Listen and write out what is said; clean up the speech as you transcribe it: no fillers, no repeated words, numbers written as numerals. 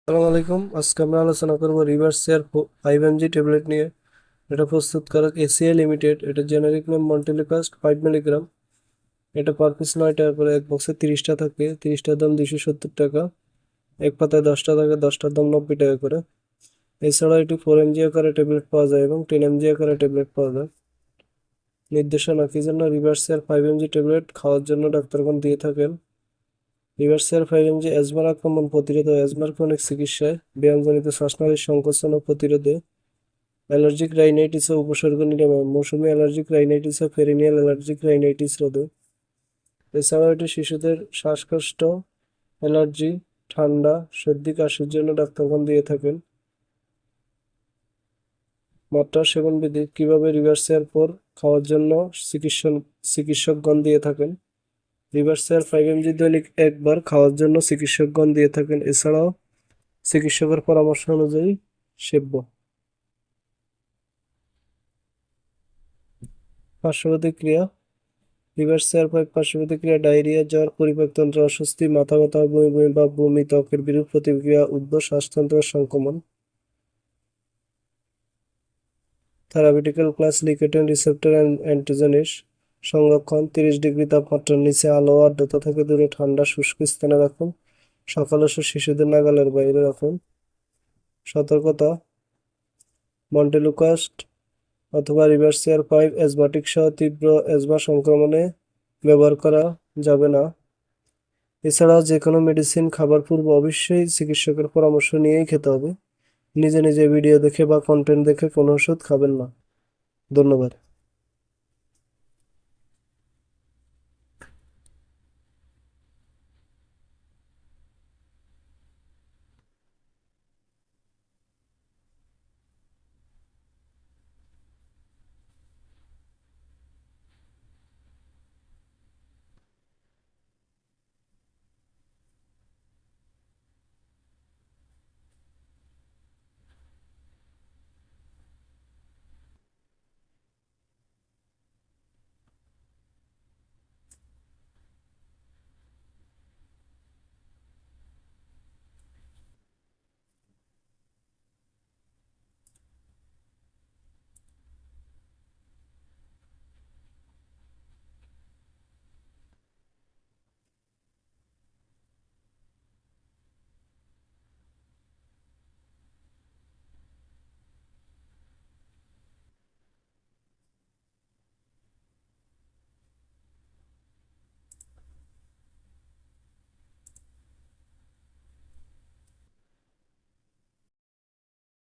আসসালামু আলাইকুম। আজকে আমরা আলোচনা করব রিভার্সিয়ার 5 mg ট্যাবলেট নিয়ে। এটা প্রস্তুতকারক এসিআই লিমিটেড। এটা জেনারিক নাম মন্টেলিকাস্ট 5 মিলিগ্রাম। এটা পার পিস 9 টাকা করে, এক বক্সে 30টা থাকে। 30টার দাম 270 টাকা। এক পাতায় 10টা থাকে, 10টার দাম 90 টাকা করে। এছাড়া এটি 4 mg আকারে ট্যাবলেট পাওয়া যায় এবং 10 mg আকারে ট্যাবলেট পাওয়া যায়। নির্দেশনা কি জন্য রিভার্সিয়ার 5 mg ট্যাবলেট খাওয়ার জন্য ডাক্তারগণ দিয়ে থাকেন? রিভার্সিয়ার 5 mg অ্যাজমার আক্রমণ প্রতিরোধ ও অ্যাজমার ক্রনিক চিকিৎসায়, ব্যায়ামজনিত শ্বাসনালীর সংকোচন ও প্রতিরোধে, অ্যালার্জিক রাইনাইটিস ও উপসর্গ নিরাময়, মৌসুমী অ্যালার্জিক রাইনাইটিস ও পেরিনিয়াল অ্যালার্জিক রাইনাইটিস রোধে। এছাড়াও এটি শিশুদের শ্বাসকষ্ট, অ্যালার্জি, ঠান্ডা, সর্দি কাশির জন্য ডাক্তারগণ দিয়ে থাকেন। মাত্রা সেবন বিধি কিভাবে রিভার্সিয়ার পর খাওয়ার জন্য চিকিৎসকগণ দিয়ে থাকেন? রিভার্সিয়ার 5 mg দৈনিক একবার খাওয়ার জন্য চিকিৎসকগণ দিয়ে থাকেন। এছাড়াও চিকিৎসকের পরামর্শ অনুযায়ী সেব্য। পার্শ্বপ্রতিক্রিয়া রিভার্সিয়ার 5 পার্শ্বপ্রতিক্রিয়া: ডায়রিয়া, জ্বর, পরিপাকতন্ত্র অস্বস্তি, মাথা ব্যথা, বমি বমি বা বমি, ত্বকের বিরূপ প্রতিক্রিয়া, উদ্ভট শ্বাসতন্ত্র সংক্রমণ। Therapeutical class: leukotriene receptor antagonist. সংরক্ষণ: 30 ডিগ্রি তাপমাত্রার নিচে, আলো ও আর্দ্রতা থেকে দূরে, ঠান্ডা শুষ্ক স্থানে রাখুন। সকাল ও শিশুদের নাগালের বাইরে রাখুন। সতর্কতা: মন্টেলুকাস্ট অথবা রিভার্সিয়ার 5 অ্যাজমাটিক সহ তীব্র অ্যাজমা সংক্রমণে ব্যবহার করা যাবে না। এছাড়াও যে কোনো মেডিসিন খাবার পূর্বে অবশ্যই চিকিৎসকের পরামর্শ নিয়েই খেতে হবে। নিজে নিজে ভিডিও দেখে বা কন্টেন্ট দেখে কোনো ওষুধ খাবেন না। ধন্যবাদ।